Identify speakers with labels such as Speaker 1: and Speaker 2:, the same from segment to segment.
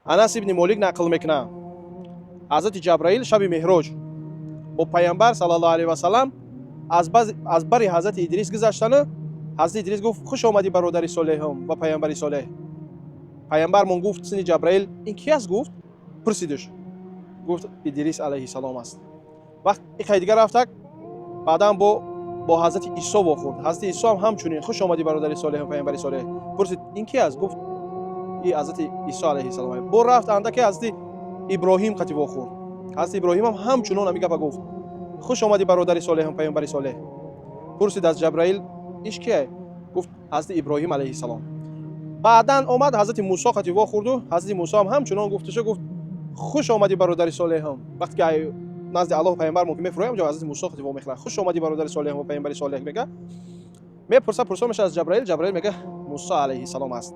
Speaker 1: Анас ибн Молик нақл мекунад. Ҳазрати Ҷабраил шаби меҳроҷ бо пайғамбар саллаллоҳу алайҳи ва саллам аз бари ҳазрати Идрис гузаштану ҳазрати Идрис гуфт: хуш омадӣ бародари солеҳам ва пайғамбари солеҳ. Пайғамбармон гуфт: сини Ҷабраил ин ки аст? Гуфт, пурсидуш. Гуфт: Идрис алайҳи салом аст. Вақт иқаи дигар рафтак, баъдан бо ҳазрати Исо вохӯрд. Ҳазрати Исо ҳамчунин: хуш омадӣ бародари солеҳ ва пайғамбари солеҳ. Пурсид: ин ки аст? Гуфт: и ҳазрати Исо алайҳи салом. Бо рафт андаке ҳазрати Иброҳим қати вохӯрд. ҳазрати Иброҳимам ҳамчунон ҳамин гапа гуфт: хуш омадӣ бародари солеҳ ва пайғамбари солеҳ. Пурсид аз Ҷабраил: иш кие? Гуфт: ҳазрати Иброҳим алайҳи салом. баъдан омад ҳазрати Мусо қати вохӯрду ҳазрати Мусо ҳамчунон гуфташа гуфт: хуш омадӣ бародари солеҳам. вақте ки назди Аллоҳ пайғамбар ки мефуроям ҷо ҳазрати Мусо қати вомехӯрад: хуш омадӣ бародари солеҳ ва пайғамбари солеҳ. мега мепурса пурсон меша аз Ҷабраил. Ҷабраил мега Мусо алайҳи салом аст.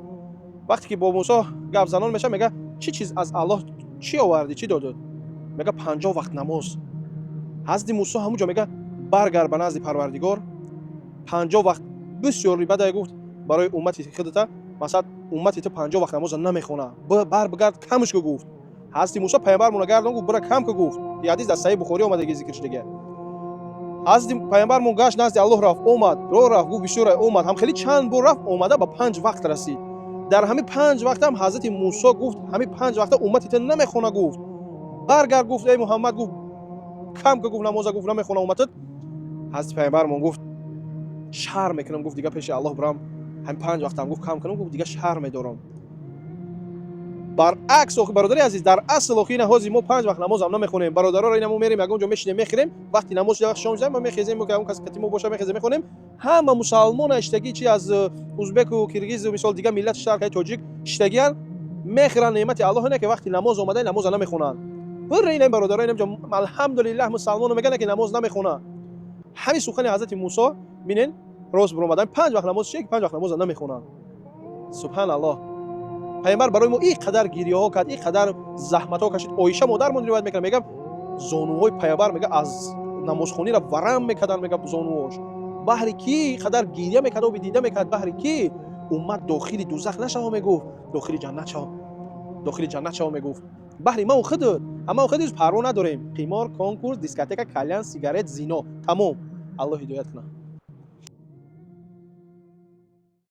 Speaker 1: вақте ки бо Мусо гап занон меша, мега чӣ чиз аз Аллоҳ чӣ овардӣ, чӣ доду? мега 50 вақт намоз. ҳазрати Мусо ҳамуҷо мега баргар ба назди Парвардигор 50 вақт бисёр ибада гуфт барои уммати худата. масалан уммати ту 50 вақт намоза намехона, барбигард камш ку гуфт. ҳазрати Мусо пайғамбармон гардон гуфт: бура кам ку гуфт. ин ҳадис дар саҳии Бухорӣ омадагӣ зикр шудагӣ. ҳазрати пайғамбармон гашт назди Аллоҳ рафт, омад, роҳ рафт, гуфт бисёр омад, ҳамхелӣ чанд бор рафт, омада ба 5 вақт расид. дар ҳамин 5 вақтам ҳазрати Мусо гуфт: ҳамин 5 вақта уммати ту намехона гуфт. баргар гуфт: эй Муҳаммад, гуфт кам ку гуфт намоза, гуфт намехона умматат. ҳазрати пайғамбармон гуфт: шарм мекунам, гуфт дига пеши Аллоҳ бурам ҳамин 5 вақтам гуфт кам кунам, гуфт дига шарм медорам. баръакс бародари азиз, дар асл охина ҳози мо 5 вақт намозам намехонем. бародароро ина мо мерем ягон ҷо мешинем мехӯрем, вақти намоз шуда шом шуда мо мехезем, мо ки ягон кас кати мо боша мехезем мехонем. ҳама мусалмон аштаги чи аз узбеку киргизу мисол дига миллати штаркаи тоҷик штагиан мехӯранд неъмати Аллоҳ, ина ки вақти намоз омада намоза намехонанд. бура ина бародаро ина ҷо алҳамдулиллаҳ мусалмоно мегана ки намоз намехона. ҳамин сухани ҳазрати Мусо бинен рост буромадан 5 вақт намоз чиye ки 5 вақт намоза намехонанд. субҳаналлоҳ. пайғамбар барои мо ин қадар гирьёҳо кард, ин қадар заҳматҳо кашид. Оиша модармон ривоят мекард, мега зонуҳои пайғамбар мега аз намозхониро варам мекарданд, мега зонуҳош баҳри ки қадар гирья мекард, оби дида мекард, баҳри ки уммат дохили дузах нашава мегуфт, дохили ҷаннат шава мегуфт. баҳри ман худ ҳама худ парво надорем. қимор, конкурс, дискотека, кальян, сигарет, зино, тамом. Аллоҳ ҳидоят кунад.